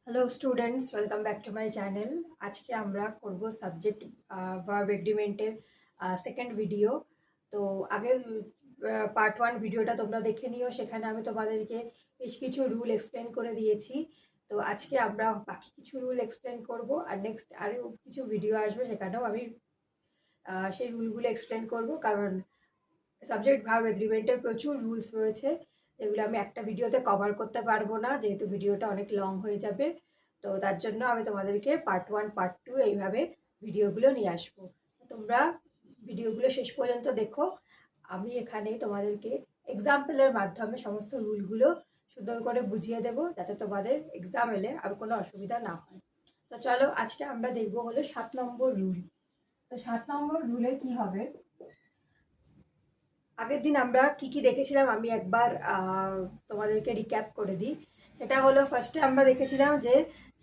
Hello students, welcome back to my channel. আজকে আমরা করব সাবজেক্ট ভার্ব এগ্রিমেন্টের সেকেন্ড ভিডিও। তো আগের পার্ট ওয়ান ভিডিওটা তোমরা দেখে নিও, সেখানে আমি তোমাদেরকে বেশ কিছু রুল এক্সপ্লেন করে দিয়েছি। তো আজকে আমরা বাকি কিছু রুল এক্সপ্লেন করব, আর নেক্সট আরও কিছু ভিডিও আসবে, সেখানেও আমি সেই রুলগুলো এক্সপ্লেন করব। কারণ সাবজেক্ট ভার্ব এগ্রিমেন্টের প্রচুর রুলস রয়েছে, যেগুলো আমি একটা ভিডিওতে কভার করতে পারবো না, যেহেতু ভিডিওটা অনেক লং হয়ে যাবে। তো তার জন্য আমি তোমাদেরকে পার্ট ওয়ান পার্ট টু এইভাবে ভিডিওগুলো নিয়ে আসবো। তোমরা ভিডিওগুলো শেষ পর্যন্ত দেখো। আমি এখানে তোমাদেরকে এক্সাম্পলের মাধ্যমে সমস্ত রুলগুলো সুন্দর করে বুঝিয়ে দেবো, যাতে তোমাদের এক্সাম এলে আর কোনো অসুবিধা না হয়। তো চলো, আজকে আমরা দেখবো হলো 7 নম্বর রুল। তো 7 নম্বর রুলে কি হবে, আগের দিন আমরা কি কি দেখেছিলাম আমি একবার তোমাদেরকে রিক্যাপ করে দিই। এটা হলো, ফার্স্টে আমরা দেখেছিলাম যে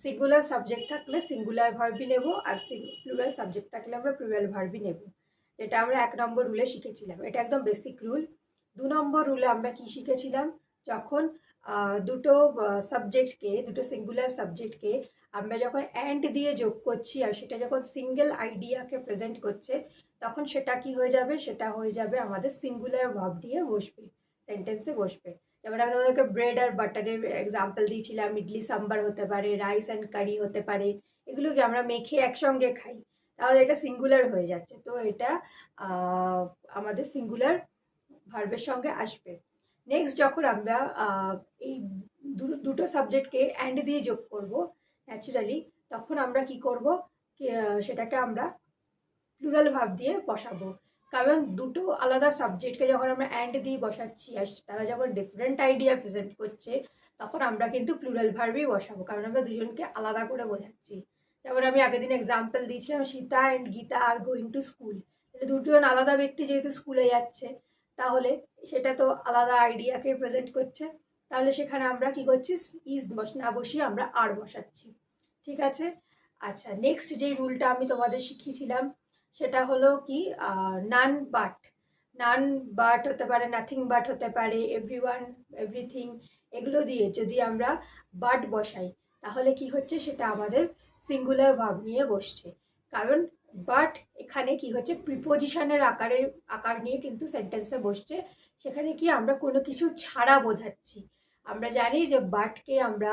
সিঙ্গুলার সাবজেক্ট থাকলে সিঙ্গুলার ভার্বই নেব, আর প্লুরাল সাবজেক্ট থাকলে আমরা প্লুরাল ভার্বই নেব। যেটা আমরা 1 নম্বর রুলে শিখেছিলাম, এটা একদম বেসিক রুল। 2 নম্বর রুলে আমরা কি শিখেছিলাম, যখন দুটো সাবজেক্টকে, দুটো সিঙ্গুলার সাবজেক্টকে আমরা যখন অ্যান্ড দিয়ে যোগ করছি, আর সেটা যখন সিঙ্গেল আইডিয়াকে প্রেজেন্ট করছে, তখন সেটা কি হয়ে যাবে, সেটা হয়ে যাবে আমাদের সিঙ্গুলার ভার্ব দিয়ে বসবে, সেন্টেন্সে বসবে। যেমন আমি তোমাদেরকে ব্রেড আর বাটারের এক্সাম্পল দিয়েছিলাম, ইডলি সাম্বার হতে পারে, রাইস অ্যান্ড কারি হতে পারে। এগুলোকে আমরা মেখে একসঙ্গে খাই, তাহলে এটা সিঙ্গুলার হয়ে যাচ্ছে। তো এটা আমাদের সিঙ্গুলার ভার্বের সঙ্গে আসবে। নেক্সট যখন আমরা এই দুটো সাবজেক্টকে অ্যান্ড দিয়ে যোগ করব ন্যাচুরালি, তখন আমরা কি করব, সেটাকে আমরা প্লুরাল ভার্ব দিয়ে বসাবো। কারণ দুটো আলাদা সাবজেক্টকে যখন আমরা অ্যান্ড দিয়ে বসাচ্ছি, আর তারা যখন ডিফারেন্ট আইডিয়া প্রেজেন্ট করছে, তখন আমরা কিন্তু প্লুরাল ভার্বই বসাবো, কারণ আমরা দুজনকে আলাদা করে বোঝাচ্ছি। যেমন আমি আগের দিন এক্সাম্পল দিয়েছিলাম, Sita and Gita are going to school. দুজন আলাদা ব্যক্তি যেহেতু স্কুলে যাচ্ছে, তাহলে সেটা তো আলাদা আইডিয়াকে প্রেজেন্ট করছে। তাহলে সেখানে আমরা কি করছি, ইজ না বসিয়ে আমরা আর বসাচ্ছি। ঠিক আছে। আচ্ছা, নেক্সট যে রুলটা আমি তোমাদের শিখিয়েছিলাম, সেটা হলো কি, নান বাট। নান বাট হতে পারে, নাথিং বাট হতে পারে, এভরিওয়ান, এভরিথিং, এগুলো দিয়ে যদি আমরা বাট বসাই, তাহলে কি হচ্ছে, সেটা আমাদের সিঙ্গুলার ভার্ব নিয়ে বসছে। কারণ বাট এখানে কি হচ্ছে, প্রিপোজিশনের আকার নিয়ে কিন্তু সেন্টেন্সে বসছে। সেখানে কি আমরা কোনো কিছু ছাড়া বোঝাচ্ছি। আমরা জানি যে বাটকে আমরা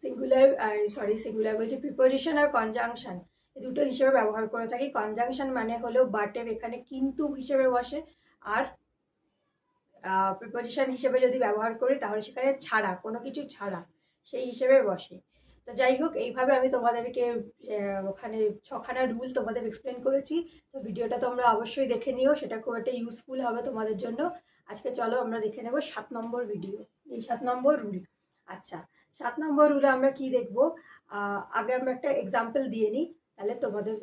সিঙ্গুলার বলছি, প্রিপোজিশন আর কনজাংশন এই দুটো হিসেবে ব্যবহার করে থাকি। কনজাংশন মানে হলো বাটের এখানে কিন্তু হিসেবে বসে, আর প্রিপোজিশন হিসেবে যদি ব্যবহার করি, তাহলে সেখানে ছাড়া, কোনো কিছু ছাড়া সেই হিসেবে বসে। তো যাই হোক, এইভাবে আমি তোমাদেরকে ওখানে 6খানা রুল তোমাদের এক্সপ্লেন করেছি। তো ভিডিওটা তোমরা অবশ্যই দেখে নিও, সেটা খুব একটা ইউজফুল হবে তোমাদের জন্য। আজকে চলো আমরা দেখে নেব 7 নম্বর ভিডিও, এই 7 নম্বর রুল। আচ্ছা, 7 নম্বর রুলে আমরা কি দেখবো, আগে আমরা একটা এক্সাম্পল দিয়ে নিই, তাহলে তোমাদের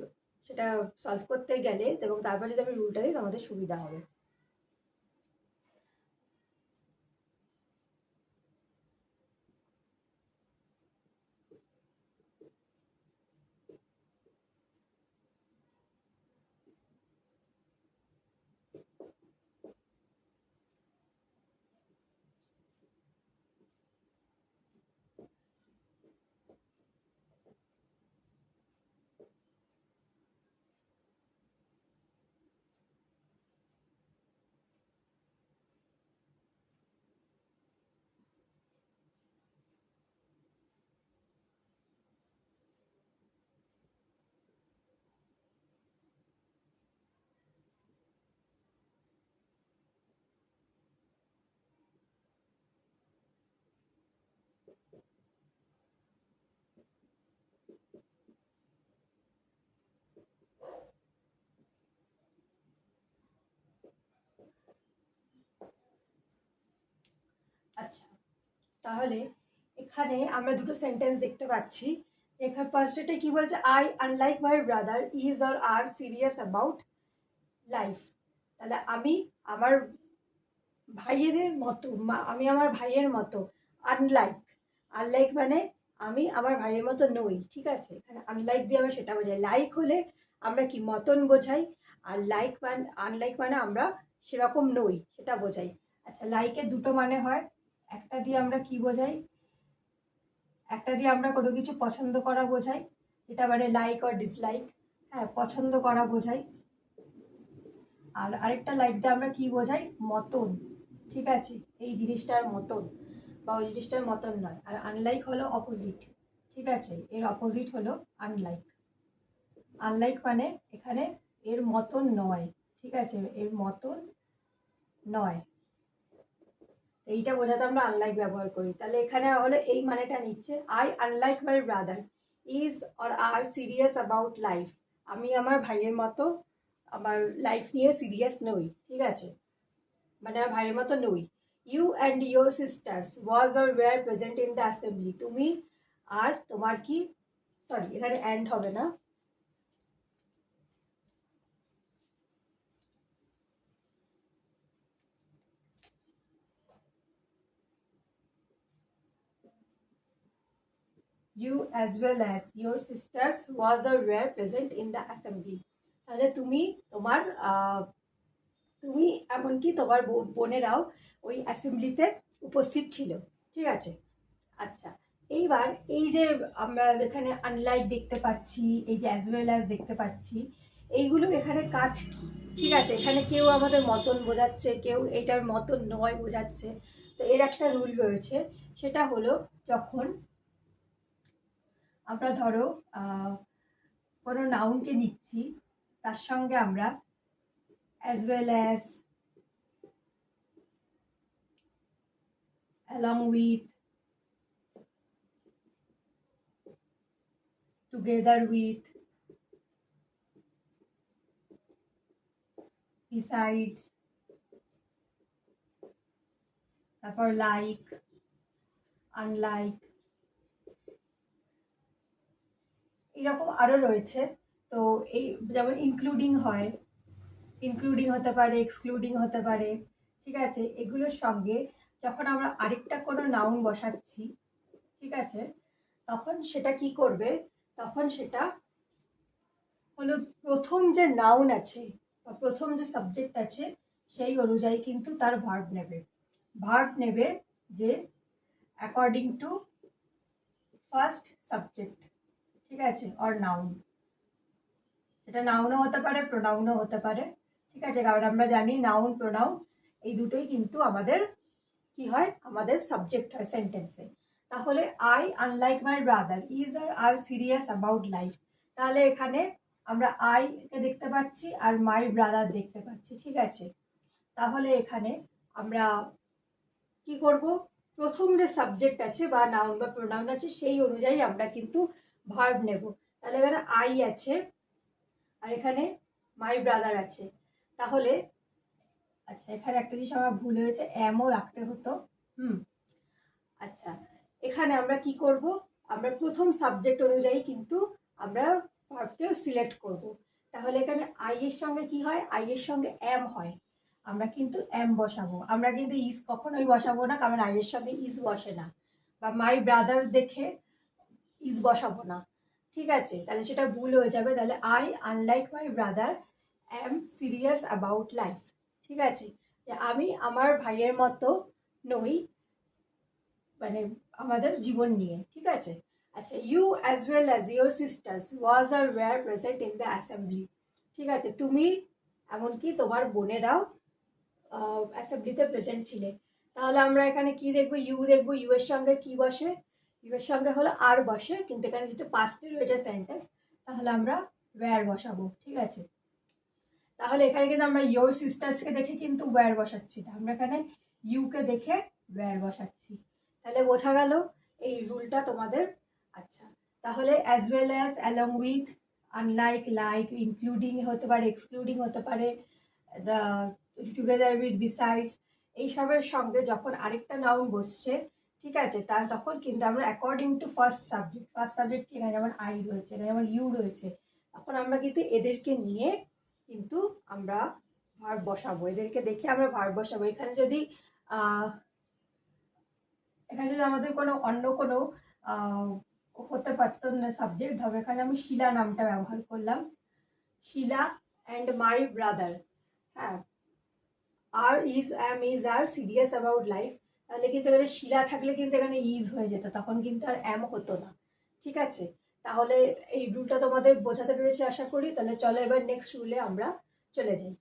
সেটা সলভ করতে গেলে এবং তারপর যদি আমি রুলটা দিই, তোমাদের সুবিধা হবে। আচ্ছা, তাহলে এখানে আমরা দুটো সেন্টেন্স দেখতে পাচ্ছি। এখানে ফার্স্টে কি বলছে, I unlike my brother is or are serious about life. তাহলে আমি আমার ভাইয়েদের মতো, আমি আমার ভাইয়ের মতো। আনলাইক, আনলাইক মানে আমি আমার ভাইয়ের মতো নই। ঠিক আছে, এখানে আনলাইক দিয়ে আমরা সেটা বোঝাই। লাইক হলে আমরা কি মতন বোঝাই, আর লাইক মানে, আনলাইক মানে আমরা সেরকম নই, সেটা বোঝাই। আচ্ছা, লাইকের দুটো মানে হয়, একটা দিয়ে আমরা কি বোঝাই, একটা দিয়ে আমরা কোনো কিছু পছন্দ করা বোঝাই, যেটা মানে লাইক অর ডিসলাইক, হ্যাঁ, পছন্দ করা বোঝাই। আর আরেকটা লাইক দিয়ে আমরা কি বোঝাই, মতন, ঠিক আছে, এই জিনিসটার মতন বা ওই জিনিসটার মতন নয়। আর আনলাইক হলো অপোজিট, ঠিক আছে, এর অপোজিট হলো আনলাইক। আনলাইক মানে এখানে এর মতন নয়, ঠিক আছে, এর মতন নয়, এইটা বোঝাতে আমরা আনলাইক ব্যবহার করি। তাহলে এখানে হলো এই মানেটা নিচ্ছে, I unlike my brother is or are serious about life. আমি আমার ভাইয়ের মতো আমার লাইফ নিয়ে সিরিয়াস নই, ঠিক আছে, মানে আমার ভাইয়ের মতো নই। You and your sisters was or were present in the assembly. তুমি আর তোমার কি, সরি এখানে অ্যান্ড হবে না, you as well as your sisters was or were present in the assembly। তাহলে তুমি তোমার তুমি এমনকি তোমার বোনেরাও ওই অ্যাসেম্বলিতে উপস্থিত ছিল, ঠিক আছে। আচ্ছা, এইবার এই যে আমরা এখানে আনলাইক দেখতে পাচ্ছি, এই যে অ্যাজ ওয়েল অ্যাজ দেখতে পাচ্ছি, এইগুলো এখানে কাজ কি, ঠিক আছে, এখানে কেউ আমাদের মতন বোঝাচ্ছে, কেউ এটার মতন নয় বোঝাচ্ছে। তো এর একটা রুল রয়েছে, সেটা হলো যখন আমরা ধরো কোনো নাউনকে নিচ্ছি, তার সঙ্গে আমরা as well as, along with, together with, besides, তারপর লাইক, আনলাইক, এরকম আরও রয়েছে। তো এই যেমন ইনক্লুডিং হয়, ইনক্লুডিং হতে পারে, এক্সক্লুডিং হতে পারে, ঠিক আছে। এগুলোর সঙ্গে যখন আমরা আরেকটা কোনো নাউন বসাচ্ছি, ঠিক আছে, তখন সেটা কি করবে, তখন সেটা হলো প্রথম যে নাউন আছে বা প্রথম যে সাবজেক্ট আছে সেই অনুযায়ী কিন্তু তার ভার্ব নেবে। ভার্ব নেবে যে অ্যাকর্ডিং টু ফার্স্ট সাবজেক্ট, ঠিক আছে, অর নাউন। সেটা নাউনও হতে পারে, প্রোনাউনও হতে পারে, ঠিক আছে, কারণ আমরা জানি নাউন প্রোনাউন এই দুটোই কিন্তু আমাদের কি হয়, আমাদের সাবজেক্ট হয় সেন্টেন্সে। তাহলে I unlike my brother is R serious about life. তাহলে এখানে আমরা আই কে দেখতে পাচ্ছি আর মাই ব্রাদার দেখতে পাচ্ছি, ঠিক আছে। তাহলে এখানে আমরা কি করব, প্রথম যে সাবজেক্ট আছে বা নাউন বা প্রোনাউন আছে সেই অনুযায়ী আমরা কিন্তু ভার্ব নেব। তাহলে এখানে আই আছে আর এখানে মাই ব্রাদার আছে। তাহলে আচ্ছা, এখানে একটা জিনিস আমার ভুল হয়েছে, এমও রাখতে হতো। আচ্ছা, এখানে আমরা কি করব, আমরা প্রথম সাবজেক্ট অনুযায়ী কিন্তু আমরা ভার্বকে সিলেক্ট করব। তাহলে এখানে আই এর সঙ্গে কি হয়, আই এর সঙ্গে এম হয়, আমরা কিন্তু এম বসাবো, আমরা কিন্তু ইজ কখনোই বসাবো না, কারণ আই এর সঙ্গে ইজ বসে না, বা মাই ব্রাদার দেখে ইজ বসাবো না, ঠিক আছে, তাহলে সেটা ভুল হয়ে যাবে। তাহলে I unlike my brother am serious about life, ঠিক আছে, যে আমি আমার ভাইয়ের মতো নই মানে আমাদের জীবন নিয়ে, ঠিক আছে। আচ্ছা, you as well as your sisters was আর were present in the assembly, ঠিক আছে, তুমি এমনকি তোমার বোনেরাও অ্যাসেম্বলিতে প্রেজেন্ট ছিলে। তাহলে আমরা এখানে কি দেখবো, ইউ দেখবো, ইউ এর সঙ্গে কি বসে, ইউ এর সঙ্গে হলো আর বসে, কিন্তু এখানে যেটা পাস্টে রয়েছে সেন্টেন্স, তাহলে আমরা ওয়্যার বসাবো, ঠিক আছে। তাহলে এখানে কিন্তু আমরা ইয়োর সিস্টার্সকে দেখে কিন্তু ওয়্যার বসাচ্ছি না, আমরা এখানে ইউকে দেখে ওয়্যার বসাচ্ছি। তাহলে বোঝা গেল এই রুলটা তোমাদের। আচ্ছা, তাহলে as well as, along with, unlike, like, including হতে পারে, এক্সক্লুডিং হতে পারে, টুগেদার উইথ, বিসাইডস, এইসবের সঙ্গে যখন আরেকটা নাউন বসছে, ঠিক আছে, তার তখন কিন্তু আমরা অ্যাকর্ডিং টু ফার্স্ট সাবজেক্ট কি না, যেমন আই রয়েছে, যেমন ইউ রয়েছে, তখন আমরা কিন্তু এদেরকে নিয়ে কিন্তু আমরা ভার্ব বসাবো, এদেরকে দেখে আমরা ভার্ব বসাবো। এখানে যদি আমাদের কোনো অন্য কোনো হতে পারতো না সাবজেক্ট, ধরো এখানে আমি শিলা নামটা ব্যবহার করলাম, শিলা অ্যান্ড মাই ব্রাদার, হ্যাঁ, আর is R serious about life, তাহলে কিন্তু এখানে শিলা থাকলে কিন্তু এখানে ইজ হয়ে যেত, তখন কিন্তু আর এম হতো না। ঠিক আছে, তাহলে এই রুলটা তোমাদের বোঝাতে পেরেছি আশা করি। তাহলে চলো এবার নেক্সট রুলে আমরা চলে যাই।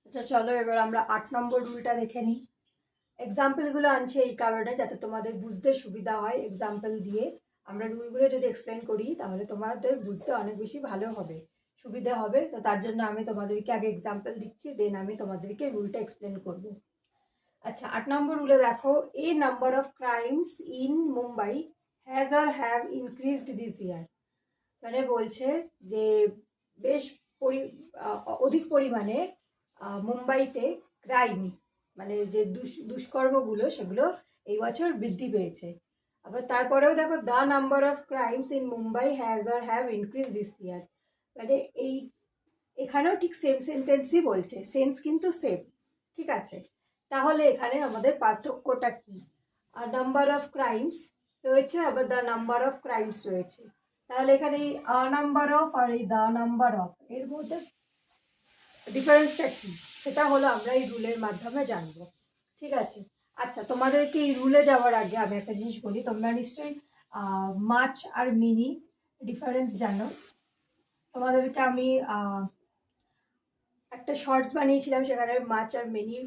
আচ্ছা চলো এবার আমরা 8 নম্বর রুলটা দেখে নিই। এক্সাম্পলগুলো আনছে এই কারণে যাতে তোমাদের বুঝতে সুবিধা হয়। এক্সাম্পল দিয়ে আমরা রুলগুলো যদি এক্সপ্লেন করি তাহলে তোমাদের বুঝতে অনেক বেশি ভালো হবে, সুবিধা হবে। তো তার জন্য আমি তোমাদেরকে আগে এক্সাম্পল দিচ্ছি, দেন আমি তোমাদেরকে রুলটা এক্সপ্লেন করব। আচ্ছা 8 নম্বর রুলে দেখো, a number of crimes in Mumbai has or have increased this year. মানে বলছে যে বেশ অধিক পরিমাণে মুম্বাইতে ক্রাইম মানে যে দুষ্কর্মগুলো সেগুলো এই বছর বৃদ্ধি পেয়েছে। আবার তারপরেও দেখো, the number of crimes in Mumbai has or have increase this year. মানে এই এখানেও ঠিক সেম সেন্টেন্সই বলছে, সেন্স কিন্তু সেম। ঠিক আছে, তাহলে এখানে আমাদের পার্থক্যটা কি? আর নাম্বার অফ ক্রাইমস রয়েছে, আবার দ্য নাম্বার অফ ক্রাইমস রয়েছে। তাহলে এখানে এই আ নাম্বার অফ আর এই দ্য নাম্বার অফ এর মধ্যে ডিফারেন্সটা কি, সেটা হলো আমরা এই রুলের মাধ্যমে জানবো। ঠিক আছে, আচ্ছা তোমাদেরকে এই রুলে যাওয়ার আগে আমি একটা জিনিস বলি। তোমরা নিশ্চয়ই মাছ আর মিনি ডিফারেন্স জানো। তোমাদেরকে আমি একটা শর্টস বানিয়েছিলাম, সেখানে মাছ আর মিনির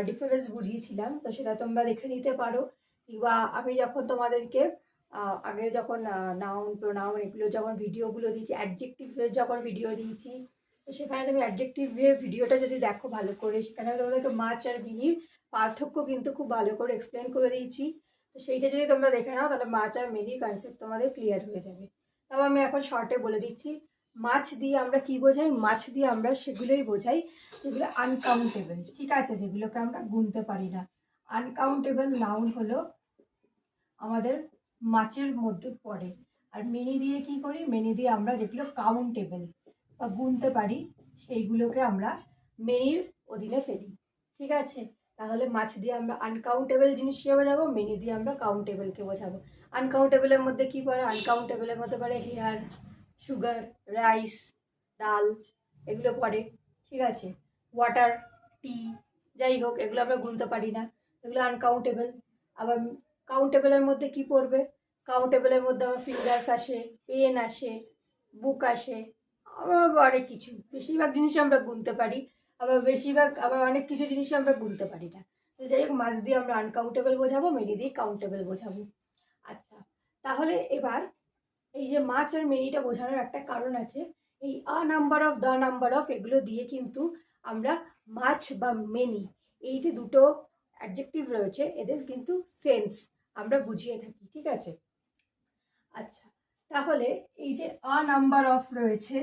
ডিফারেন্স বুঝিয়েছিলাম, তো সেটা তোমরা দেখে নিতে পারো। কিংবা আমি যখন তোমাদেরকে আগে যখন নাউন প্রোনাউন এগুলো যখন ভিডিওগুলো দিয়েছি, অ্যাডজেক্টিভের যখন ভিডিও দিয়েছি, তো সেখানে তুমি অ্যাডজেক্টিভের ভিডিওটা যদি দেখো ভালো করে, সেখানে আমি তোমাদেরকে মাছ আর মিনির পার্থক্য কিন্তু খুব ভালো করে এক্সপ্লেন করে দিয়েছি। তো সেইটা যদি তোমরা দেখে নাও তাহলে মাছ আর মিনির কনসেপ্ট তোমাদের ক্লিয়ার হয়ে যাবে। তাও আমি এখন শর্টে বলে দিচ্ছি। মাছ দিয়ে আমরা কি বোঝাই? মাছ দিয়ে আমরা সেগুলোই বোঝাই যেগুলো আনকাউন্টেবল। ঠিক আছে, যেগুলোকে আমরা গুনতে পারি না। আনকাউন্টেবল নাউন হলো আমাদের মাছের মধ্যে পড়ে। আর মিনি দিয়ে কি করি? মিনি দিয়ে আমরা যেগুলো কাউন্টেবল বা গুনতে পারি সেইগুলোকে আমরা মেনির অধীনে ফেলি। ঠিক আছে, তাহলে মাছ দিয়ে আমরা আনকাউন্টেবল জিনিসকে বোঝাবো, মিনি দিয়ে আমরা কাউন্টেবলকে বোঝাবো। আনকাউন্টেবলের মধ্যে কি পড়ে? আনকাউন্টেবলের মধ্যে পড়ে হেয়ার, সুগার, রাইস, ডাল, এগুলো পড়ে। ঠিক আছে, ওয়াটার, টি, যাই হোক এগুলো আমরা গুনতে পারি না, এগুলো আনকাউন্টেবল। আবার কাউন্টেবলের মধ্যে কি পড়বে? কাউন্টেবলের মধ্যে আমার ফিঙ্গার্স আসে, পেন আসে, বুক আসে, আবার অনেক কিছু। বেশিরভাগ জিনিস আমরা গুনতে পারি, আবার অনেক কিছু জিনিস আমরা গুনতে পারি না। তো যাই হোক, মাছ দিয়ে আমরা আনকাউন্টেবল বোঝাবো, মিনি দিয়ে কাউন্টেবল বোঝাবো। আচ্ছা, তাহলে এবার এই যে মাছ আর মিনিটা বোঝানোর একটা কারণ আছে। এই আ number of, the number of এগুলো দিয়ে কিন্তু আমরা মাছ বা মেনি, এই যে দুটো অ্যাডজেক্টিভ রয়েছে এদের কিন্তু সেন্স আমরা বুঝিয়ে থাকি। ঠিক আছে, আচ্ছা তাহলে এই যে আ নাম্বার অফ রয়েছে,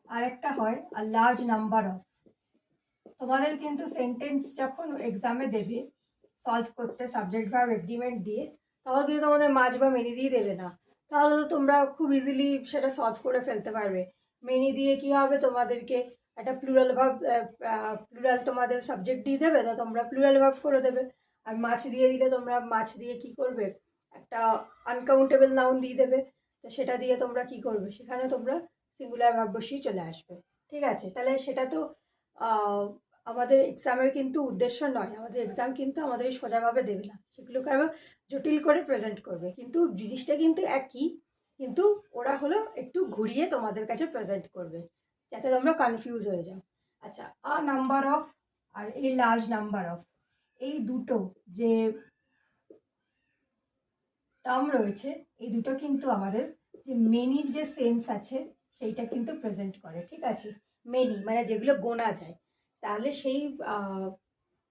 আর একটা হয় আ লার্জ নাম্বার অফ। তোমাদের কিন্তু সেন্টেন্স যখন এক্সামে দেবে সলভ করতে সাবজেক্ট ভার্ব এগ্রিমেন্ট দিয়ে, তখন কিন্তু তোমাদের মাছ বা মেনি দিয়ে দেবে না। তাহলে তো তোমরা খুব ইজিলি সেটা সলভ করে ফেলতে পারবে। মেনি দিয়ে কি হবে? তোমাদেরকে একটা প্লুরাল ভার্ব, প্লুরাল তোমাদের সাবজেক্ট দিয়ে দেবে, তো তোমরা প্লুরাল ভার্ব করে দেবে। আর মাছ দিয়ে দিলে তোমরা মাছ দিয়ে কি করবে? একটা আনকাউন্টেবল নাউন দিয়ে দেবে, তো সেটা দিয়ে তোমরা কি করবে? সেখানে তোমরা সিঙ্গুলার ভার্ব বসিয়ে চলে আসবে। ঠিক আছে, তাহলে সেটা তো আমাদের এক্সামের কিন্তু উদ্দেশ্য নয়। আমাদের এক্সাম কিন্তু আমাদের সোজাভাবে দেবে না, সেগুলোকে আবার জটিল করে প্রেজেন্ট করবে। কিন্তু জিনিসটা কিন্তু একই, কিন্তু ওরা হলো একটু ঘুরিয়ে তোমাদের কাছে প্রেজেন্ট করবে যাতে তোমরা কনফিউজ হয়ে যাও। আচ্ছা, আ নাম্বার অফ আর এই লার্জ নাম্বার অফ, এই দুটো যে টার্ম রয়েছে, এই দুটো কিন্তু আমাদের যে মেনির যে সেন্স আছে সেইটা কিন্তু প্রেজেন্ট করে। ঠিক আছে, মেনি মানে যেগুলো গোনা যায়, তাহলে সেই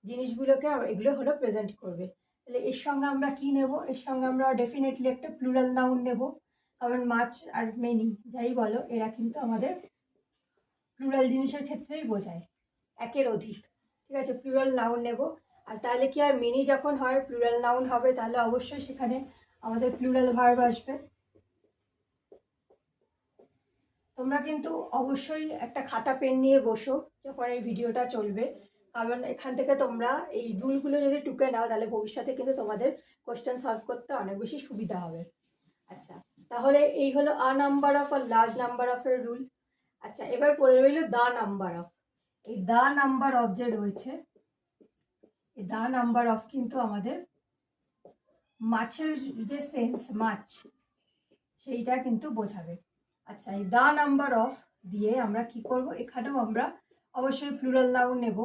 জিনিসগুলোকে এগুলো হলো প্রেজেন্ট করবে। তাহলে এর সঙ্গে আমরা কি নেব? এর সঙ্গে আমরা ডেফিনেটলি একটা প্লুরাল নাউন নেব, কারণ মাছ আর মেনি যাই বলো এরা কিন্তু আমাদের প্লুরাল জিনিসের ক্ষেত্রেই বোঝায়, একের অধিক। ঠিক আছে, প্লুরাল নাউন নেব। আর তাহলে কি হয়? মেনি যখন হয় প্লুরাল নাউন হবে, তাহলে অবশ্যই সেখানে আমাদের প্লুরাল ভার্ব আসবে। তোমরা কিন্তু অবশ্যই একটা খাতা পেন নিয়ে বসো যখন এই ভিডিওটা চলবে, কারণ এখান থেকে তোমরা এই রুলগুলো যদি টুকে নাও তাহলে ভবিষ্যতে কিন্তু তোমাদের কোশ্চেন সলভ করতে অনেক বেশি সুবিধা হবে। আচ্ছা, তাহলে এই হলো আ নাম্বার অফ আর লার্জ নাম্বার অফ এর রুল। আচ্ছা, এবার পড়ে রইল দা নাম্বার অফ। এই দা নাম্বার অফ যে রয়েছে, এই দা নাম্বার অফ কিন্তু আমাদের মাছের যে সেন্স, মাছ, সেইটা কিন্তু বোঝাবে। আচ্ছা, এই দা নাম্বার অফ দিয়ে আমরা কি করব, এখানেও আমরা অবশ্যই প্লুরাল নাউন নেব।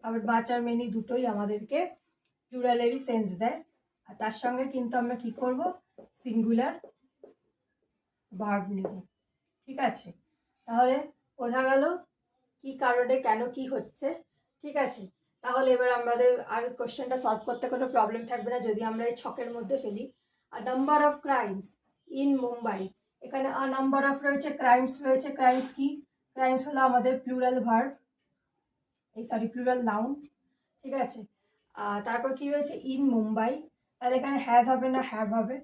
আবার মাছ আর মেনি দুটোই আমাদেরকে প্লুরালেরই সেন্স দেয়। আর তার সঙ্গে কিন্তু আমরা কি করব, সিঙ্গুলার ভার্ব নেব। ঠিক আছে, তাহলে বোঝা গেল কি কারণে কেন কি হচ্ছে। ঠিক আছে, তাহলে এবার আমাদের আর কোশ্চেনটা সলভ করতে কোনো প্রবলেম থাকবে না যদি আমরা এই ছকের মধ্যে ফেলি। আর number of crimes in Mumbai, এখানে আ নাম্বার অফ রয়েছে, ক্রাইমস রয়েছে। ক্রাইমস কি? ক্রাইমস হলো আমাদের প্লুরাল ভার্ব, এই সরি প্লুরাল নাউন। ঠিক আছে, তারপর কি রয়েছে, ইন মুম্বাই, তাহলে এখানে হ্যাজ হবে না হ্যাভ হবে।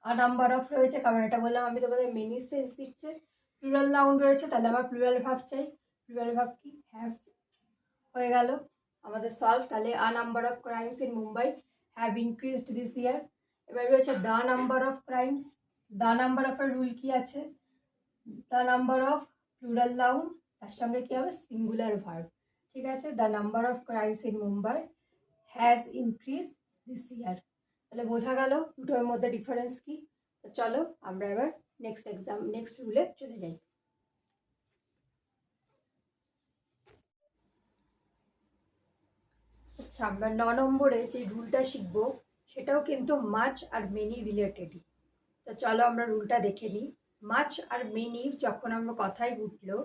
আর নাম্বার অফ রয়েছে, কারণ এটা বললাম আমি তোমাদের মেনি সেন্স দিচ্ছে। প্লুরাল নাউন রয়েছে, তাহলে আমার প্লুরাল ভার্ব চাই। প্লুরাল ভার্ব কি? হ্যাভ। হয়ে গেল আমাদের সলভ। তাহলে আ number of crimes in Mumbai have increased this ইয়ার। এবার রয়েছে the number of crimes. The number of এর রুল কি আছে? The number of plural noun, তার সঙ্গে কি হবে, সিঙ্গুলার ভার্ব। ঠিক আছে, the number of crimes in Mumbai has increased this ইয়ার। তাহলে বোঝা গেল দুটোর মধ্যে ডিফারেন্স কি। তো চলো আমরা এবার নেক্সট রুলে চলে যাই। আচ্ছা, আমরা 9 নম্বরে যে রুলটা শিখবো সেটাও কিন্তু মাচ আর মেনি রিলেটেডই। তো চলো আমরা রুলটা দেখে নিই। মাচ আর মেনি যখন আমরা কথায় উঠলো,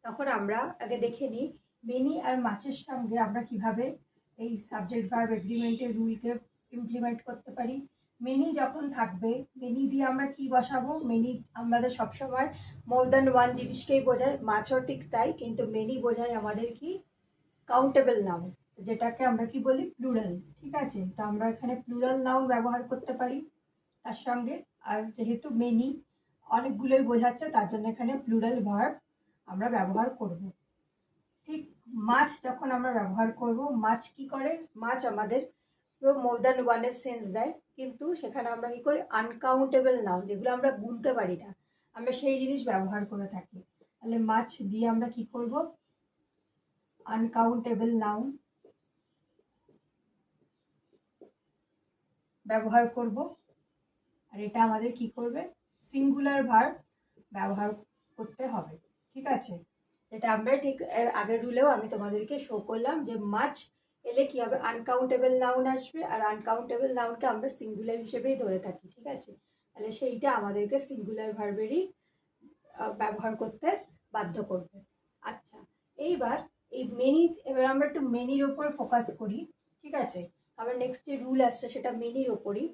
তখন আমরা আগে দেখে নিই মেনি আর মাচের সঙ্গে আমরা কিভাবে এই সাবজেক্ট ভার্ব এগ্রিমেন্টের রুলকে ইমপ্লিমেন্ট করতে পারি। মেনি যখন থাকবে, মেনি দিয়ে আমরা কি বসাবো, মেনি আমাদের সবসময় মোর দ্যান ওয়ান জিনিসকেই বোঝায়, মাছও ঠিক তাই, কিন্তু মেনি বোঝায় আমাদের কি, কাউন্টেবল নাউন, যেটাকে আমরা কি বলি, প্লুরাল। ঠিক আছে, তো আমরা এখানে প্লুরাল নাউন ব্যবহার করতে পারি তার সঙ্গে। আর যেহেতু মেনি অনেকগুলোই বোঝাচ্ছে, তার জন্য এখানে প্লুরাল ভার্ব আমরা ব্যবহার করব। ঠিক মাছ যখন আমরা ব্যবহার করব, মাছ কি করে, মাছ আমাদের মোর দ্যান ওয়ানের সেন্স দেয়, কিন্তু সেখানে আমরা কি করি, আনকাউন্টেবল নাউন, যেগুলো আমরা গুনতে পারি না, আমরা সেই জিনিস ব্যবহার করে থাকি। তাহলে মাছ দিয়ে আমরা কি করব, আনকাউন্টেবল নাউন ব্যবহার করব। আর এটা আমাদের কি করবে, সিঙ্গুলার ভার্ব ব্যবহার করতে হবে। ঠিক আছে, যেটা আমরা ঠিক এর আগের রুলেও আমি তোমাদেরকে শো করলাম, যে মাছ এলে কি হবে, আনকাউন্টেবল নাউন আসবে, আর আনকাউন্টেবল নাউনকে আমরা সিঙ্গুলার হিসেবেই ধরে থাকি। ঠিক আছে, তাহলে সেইটা আমাদেরকে সিঙ্গুলার ভার্বেরই ব্যবহার করতে বাধ্য করবে। আচ্ছা, এইবার এই মেনি, এবার আমরা একটু মেনির ওপর ফোকাস করি। ঠিক আছে, আবার নেক্সট যে রুল আসছে সেটা মেনির ওপরই।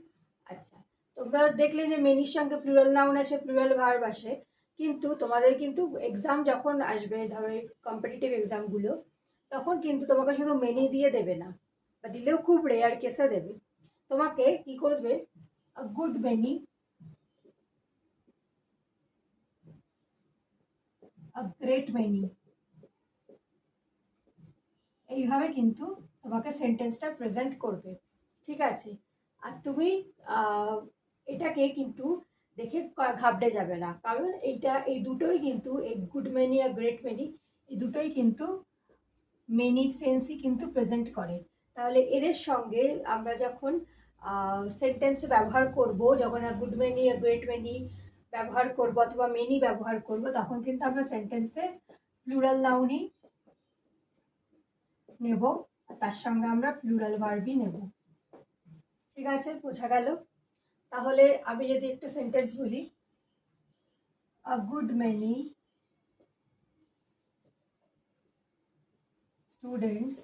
আচ্ছা, তোমরা দেখলে যে মেনির সঙ্গে প্লুরাল নাউন আসে, প্লুরাল ভার্ব আসে, কিন্তু তোমাদের কিন্তু এক্সাম যখন আসবে, ধরো কম্পিটিটিভ এক্সামগুলো, তখন কিন্তু তোমাকে শুধু মেনি দিয়ে দেবে না, বা দিলেও খুব রেয়ার কেসে দেবে। তোমাকে কি করবে, গুড মেনি, গ্রেট মেনি, এইভাবে কিন্তু তোমাকে সেন্টেন্সটা প্রেজেন্ট করবে। ঠিক আছে, আর তুমি এটাকে কিন্তু দেখে ঘাবড়ে যাবে না, কারণ এই দুটোই কিন্তু, এই good many are great many, এই দুটোই কিন্তু মেনির সেন্সই কিন্তু প্রেজেন্ট করে। তাহলে এদের সঙ্গে আমরা যখন সেন্টেন্সে ব্যবহার করব, যখন good many are great many ব্যবহার করব অথবা মেনি ব্যবহার করব, তখন কিন্তু আমরা সেন্টেন্সে প্লুরাল নাউনই নেব, তার সঙ্গে আমরা প্লুরাল ভার্বই নেব। ঠিক আছে, বোঝা গেল। তাহলে আমি যদি একটা সেন্টেন্স বলি, a good many students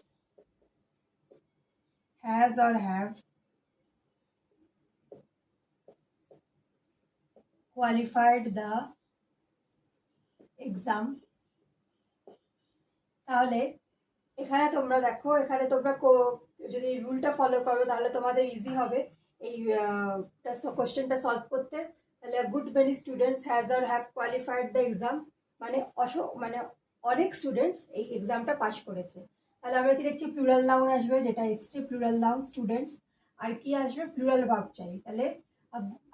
has or have qualified the exam. তাহলে এখানে তোমরা দেখো, এখানে তোমরা যদি রুলটা ফলো করো তাহলে তোমাদের ইজি হবে এই কোশ্চেনটা সলভ করতে। তাহলে good many students has or have qualified the exam, মানে মানে অনেক স্টুডেন্টস এই এক্সামটা পাশ করেছে। তাহলে আমরা কি দেখছি, প্লুরাল নাউন আসবে, যেটা এসছে প্লুরাল নাউন স্টুডেন্টস, আর কি আসবে, প্লুরাল ভার্ব চাই। তাহলে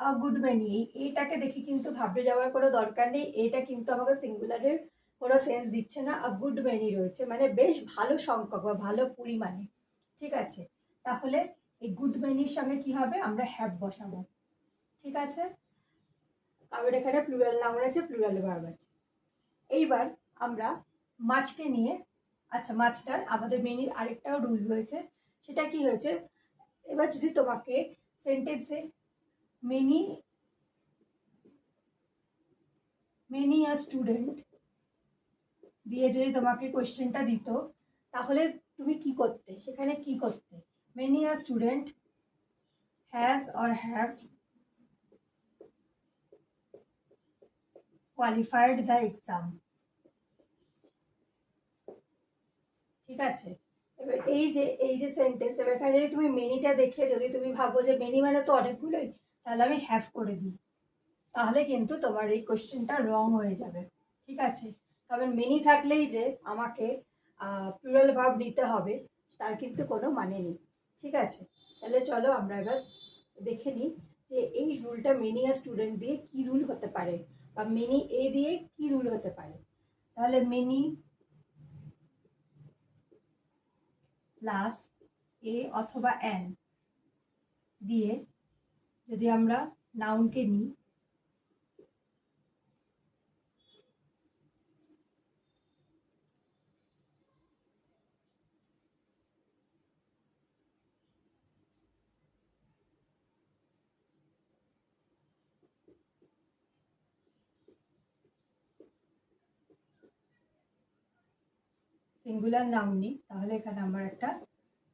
আ গুড মেনি, এইটাকে দেখে কিন্তু ঘাবড়ে যাওয়ার কোনো দরকার নেই। এটা কিন্তু আমাকে সিঙ্গুলারের কোনো সেন্স দিচ্ছে না। আ গুড মেনি রয়েছে, মানে বেশ ভালো সংখ্যক বা ভালো পরিমাণে। ঠিক আছে, তাহলে এই গুড মেনির সঙ্গে কি হবে, আমরা হ্যাভ বসাবো। ঠিক আছে, আবার এখানে প্লুরাল নাউন আছে, প্লুরাল ভার্ব আছে। এইবার আমরা মাছকে নিয়ে, আচ্ছা মাছটার আমাদের মেনির আরেকটাও রুল রয়েছে। সেটা কি হয়েছে, এবার যদি তোমাকে সেন্টেন্সে মেনি মেনি আ স্টুডেন্ট দিয়ে যদি তোমাকে কোয়েশ্চেনটা দিত, তাহলে তুমি কি করতে, সেখানে কি করতে? Many a student has or have qualified the exam. ঠিক আছে, এবার এই যে সেন্টেন্স, এবার এখানে যদি তুমি মেনিটা দেখে যদি তুমি ভাবো যে মেনি মানে তো অনেকগুলোই, তাহলে আমি হ্যাভ করে দিই, তাহলে কিন্তু তোমার এই কোশ্চেনটা রং হয়ে যাবে। ঠিক আছে, কারণ মেনি থাকলেই যে আমাকে প্লুরাল ভার্ব নিতে হবে তার কিন্তু কোনো মানে নেই। ঠিক আছে, তাহলে চলো আমরা এবার দেখে নিই যে এই রুলটা মেনি আর স্টুডেন্ট দিয়ে কি রুল হতে পারে, বা মেনি এ দিয়ে কি রুল হতে পারে। তাহলে মেনি প্লাস এ অথবা অ্যান দিয়ে যদি আমরা নাউনকে নিই, সিঙ্গুলার নাউন নিই, তাহলে এখানে আমার একটা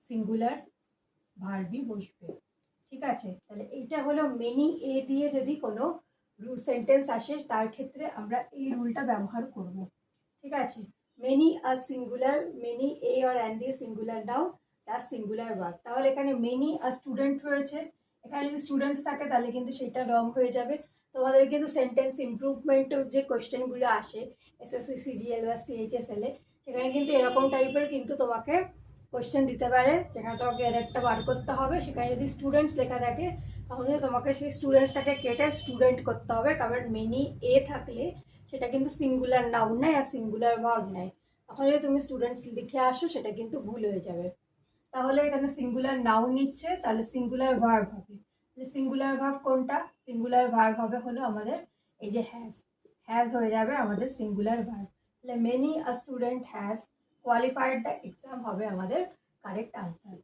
সিঙ্গুলার ভার্বই বসবে। ঠিক আছে, তাহলে এইটা হলো মেনি এ দিয়ে যদি কোনো সেন্টেন্স আসে তার ক্ষেত্রে আমরা এই রুলটা ব্যবহার করব। ঠিক আছে, many are singular, many a আর অ্যান দিয়ে singular noun plus singular verb. তাহলে এখানে মেনি আর স্টুডেন্ট রয়েছে, এখানে যদি স্টুডেন্টস থাকে তাহলে কিন্তু সেটা রং হয়ে যাবে। তোমাদের কিন্তু সেন্টেন্স ইমপ্রুভমেন্ট যে কোয়েশ্চেনগুলো আসে এসএসসি সিজিএল বা সিএইচএসএল এ, সেখানে কিন্তু এরকম টাইপের কিন্তু তোমাকে কোয়েশ্চেন দিতে পারে, যেখানে তোমাকে এর একটা বার করতে হবে। সেখানে যদি স্টুডেন্টস লেখা থাকে তাহলে তোমাকে সেই স্টুডেন্টসটাকে কেটে স্টুডেন্ট করতে হবে, কারণ মেনি এ থাকলে সেটা কিন্তু সিঙ্গুলার নাউন নেয় আর সিঙ্গুলার ভার্ব নেয়। তখন যদি তুমি স্টুডেন্টস লিখে আসো সেটা কিন্তু ভুল হয়ে যাবে। তাহলে এখানে সিঙ্গুলার নাউন নিচ্ছে, তাহলে সিঙ্গুলার ভার্ব হবে। তাহলে সিঙ্গুলার ভার্ব কোনটা, সিঙ্গুলার ভার্ব হবে হলো আমাদের এই যে হ্যাজ, হ্যাজ হয়ে যাবে আমাদের সিঙ্গুলার ভার্ব। তাহলে many a student has qualified the exam হবে আমাদের কারেক্ট আনসার।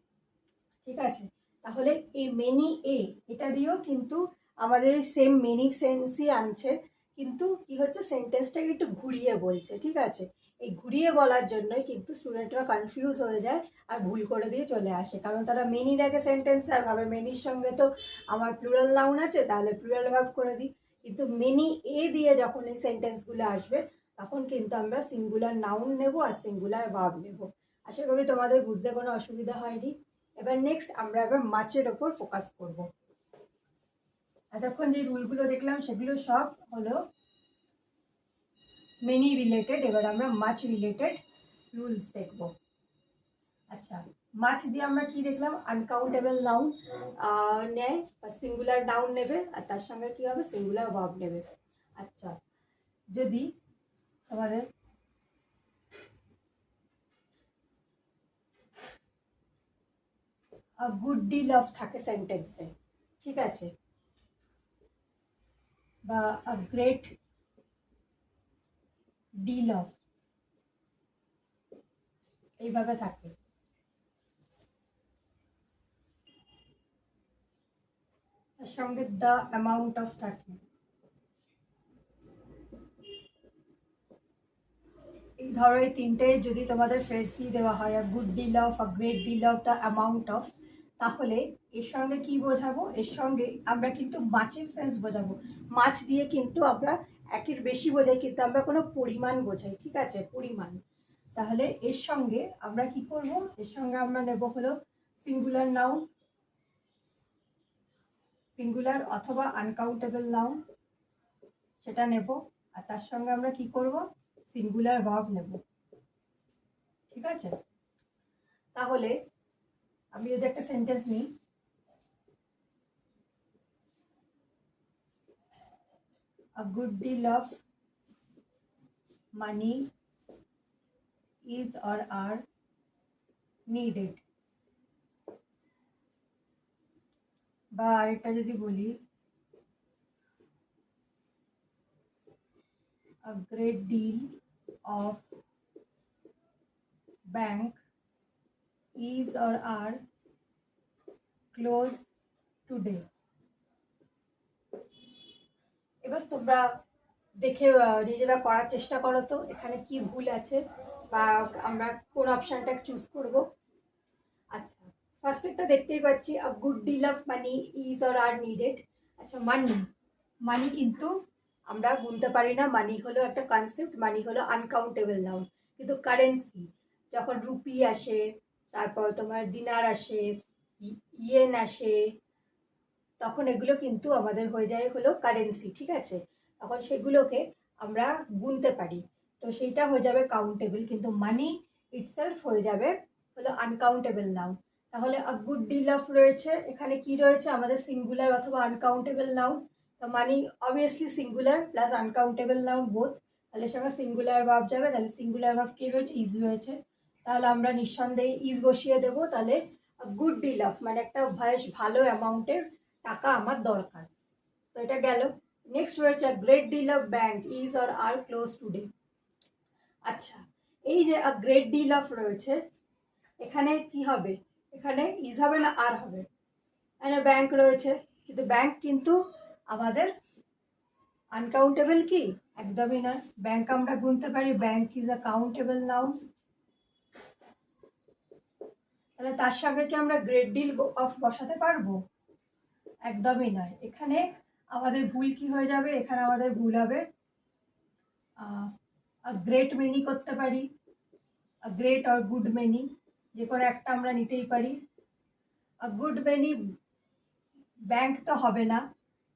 ঠিক আছে, তাহলে এই মেনি এ এটা দিয়েও কিন্তু আমাদের সেম মিনিং সেন্সই আনছে, কিন্তু কি হচ্ছে সেন্টেন্সটাকে একটু ঘুরিয়ে বলছে। ঠিক আছে, এই ঘুরিয়ে বলার জন্যই কিন্তু স্টুডেন্টরা কনফিউজ হয়ে যায় আর ভুল করে দিয়ে চলে আসে, কারণ তারা মেনি দেখে সেন্টেন্স আর ভাবে মেনির সঙ্গে তো আমার প্লুরাল নাউন আছে তাহলে প্লুরাল ভার্ব করে দিই। কিন্তু মেনি এ দিয়ে যখন এই সেন্টেন্সগুলো আসবে তখন কিন্তু আমরা সিঙ্গুলার নাউন নেব আর সিঙ্গুলার ভার্ব নেব। আশা করি তোমাদের বুঝতে কোনো অসুবিধা হয়নি। এবার নেক্সট আমরা এবার মাছের ওপর ফোকাস করব। এতক্ষণ যে রুলগুলো দেখলাম সেগুলো সব হলো মেনি রিলেটেড, এবার আমরা মাছ রিলেটেড রুলস দেখব। আচ্ছা, মাছ দিয়ে আমরা কি দেখলাম, আনকাউন্টেবল নাউন নেয় বা সিঙ্গুলার নাউন নেবে আর তার সঙ্গে কি হবে সিঙ্গুলার ভার্ব নেবে। আচ্ছা, যদি তোমাদের গুড ডিল অফ থাকে সেন্টেন্সে, ঠিক আছে, বা গ্রেট ডিল অফ এইভাবে থাকে, তার সঙ্গে দ্য অ্যামাউন্ট অফ থাকে, এই ধরো এই তিনটে যদি তোমাদের ফ্রেজ দিয়ে দেওয়া হয় good deal of, a great deal of, the amount of, তাহলে এর সঙ্গে কি বোঝাবো, এর সঙ্গে আমরা কিন্তু মাছের সেন্স বোঝাবো। মাছ দিয়ে কিন্তু আমরা একের বেশি বোঝাই, কিন্তু আমরা কোনো পরিমাণ বোঝাই। ঠিক আছে, পরিমাণ। তাহলে এর সঙ্গে আমরা কি করব, এর সঙ্গে আমরা নেব হলো সিঙ্গুলার নাউন, সিঙ্গুলার অথবা আনকাউন্টেবল নাউন সেটা নেব, আর তার সঙ্গে আমরা কি করব সিঙ্গুলার ভার্ব নেব। ঠিক আছে, তাহলে আমি যদি একটা সেন্টেন্স নিই, a good deal of money is or are needed. বা আরেকটা যদি বলি, a great deal of bank is or are closed today. এবার তোমরা দেখে নিজেরা করার চেষ্টা করো তো এখানে কি ভুল আছে বা আমরা কোন অপশনটা চুজ করব। আচ্ছা, ফার্স্ট একটা দেখতেই পাচ্ছি, a good deal of money is or are needed. আচ্ছা, মানি মানি কিন্তু আমরা গুনতে পারি না, মানি হলো একটা কনসেপ্ট, মানি হলো আনকাউন্টেবল নাউন। কিন্তু কারেন্সি যখন রুপি আসে, তারপর তোমার দিনার আসে, ইয়েন আসে, তখন এগুলো কিন্তু আমাদের হয়ে যায় হলো কারেন্সি, ঠিক আছে? তখন সেগুলোকে আমরা গুনতে পারি, তো সেইটা হয়ে যাবে কাউন্টেবল। কিন্তু মানি ইটসেলফ হয়ে যাবে হলো আনকাউন্টেবল নাউন। তাহলে আ গুড ডিল অফ রয়েছে, এখানে কি রয়েছে আমাদের সিঙ্গুলার অথবা আনকাউন্টেবল নাউন। তো money obviously singular plus uncountable noun both, তাহলে সঙ্গে সিঙ্গুলার ভার্ব যাবে, তাহলে সিঙ্গুলার ভার্ব কি রয়েছে? ইজ রয়েছে। তাহলে আমরা নিঃসন্দেহে ইজ বসিয়ে দেবো। তাহলে গুড ডিল অফ মানে একটা বেশ ভালো অ্যামাউন্টের টাকা আমার দরকার, তো এটা গেল। নেক্সট রয়েছে great deal of bank is or are close today. আচ্ছা, এই যে আ গ্রেট ডিল অফ রয়েছে, এখানে কি হবে? এখানে ইজ হবে না আর হবে? এখানে ব্যাংক রয়েছে, কিন্তু ব্যাংক কিন্তু আমাদের আনকাউন্টেবল কি? একদমই না। ব্যাংক আমরা গুনতে পারি, bank is a countable noun. তাহলে তার সঙ্গে কি আমরা গ্রেট ডিল অফ বসাতে পারবো? একদমই নয়। এখানে আমাদের ভুল কি হয়ে যাবে? এখানে আমাদের ভুল হবে গ্রেট মেনি করতে পারি, গ্রেট আর গুড মেনি, যে কোনো একটা আমরা নিতেই পারি। গুড মেনি ব্যাংক তো হবে না,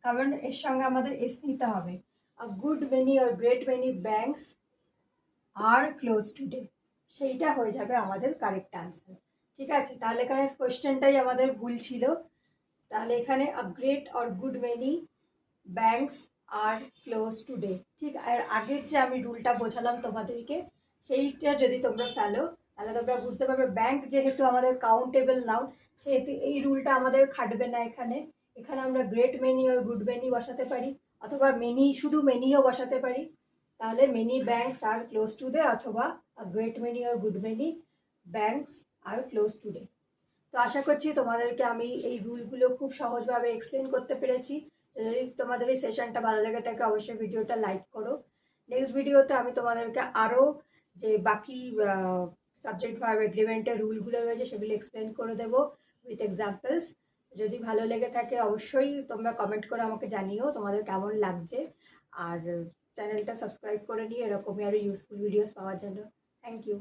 কারণ এর সঙ্গে আমাদের এস নিতে হবে। Good many are great many banks are close today, সেইটা হয়ে যাবে আমাদের কারেক্ট আনসার। ঠিক আছে, তাহলে এখানে কোয়েশ্চেনটাই আমাদের ভুল ছিল। তাহলে এখানে a great or good many banks are close today. ঠিক, আর আগের যে আমি রুলটা বোঝালাম তোমাদেরকে, সেইটা যদি তোমরা ফেলো তাহলে তোমরা বুঝতে পারবে ব্যাংক যেহেতু আমাদের কাউন্টেবল নাউন, সেহেতু এই রুলটা আমাদের খাটবে না। এখানে এখানে আমরা গ্রেট মেনি আর গুড মেনি বসাতে পারি, অথবা মেনি শুধু মেনিও বসাতে পারি। তাহলে many banks are close today, অথবা great many R good many banks are close today. তো আশা করছি তোমাদেরকে আমি এই রুলগুলো খুব সহজভাবে এক্সপ্লেন করতে পেরেছি। যদি তোমাদের এই সেশনটা ভালো লেগে থাকে অবশ্যই ভিডিওটা লাইক করো। নেক্সট ভিডিওতে আমি তোমাদেরকে আরও যে বাকি সাবজেক্ট ভার্ব এগ্রিমেন্টের রুলগুলো রয়েছে সেগুলো এক্সপ্লেন করে দেবো উইথ এক্সাম্পলস। যদি ভালো লেগে থাকে অবশ্যই তোমরা কমেন্ট করে আমাকে জানিও তোমাদের কেমন লাগছে, আর চ্যানেলটা সাবস্ক্রাইব করে নিয়ে এরকমই আরও ইউজফুল ভিডিওস পাওয়ার জন্য। Thank you.